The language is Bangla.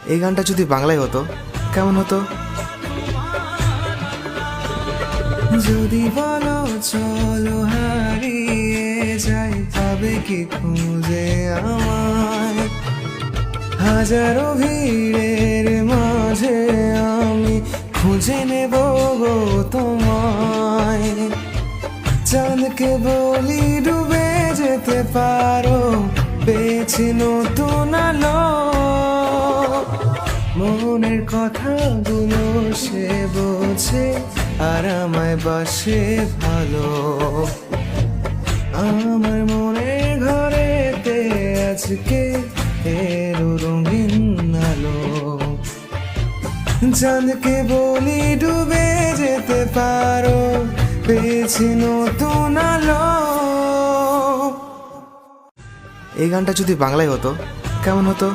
এই গানটা যদি বাংলায় হতো কেমন হতো? যদি বলো চলো হারিয়ে যাই, পাবে কি খুঁজে আমায়? হাজারো ভিড়ের মাঝে আমি খুঁজে নেব গো তোমায়। চাঁদকে বলি ডুবে যেতে পারো, পেয়েছি নতুন আলো। মনের কথাগুলো সে বোঝে, আর আমায় বাসে ভালো। আমার মনের ঘরেতে আজকে এলো রঙিন আলো। চাঁদকে বলি ডুবে যেতে পারো, পেয়েছি নতুন আলো। এই গানটা যদি বাংলায় হতো কেমন হতো?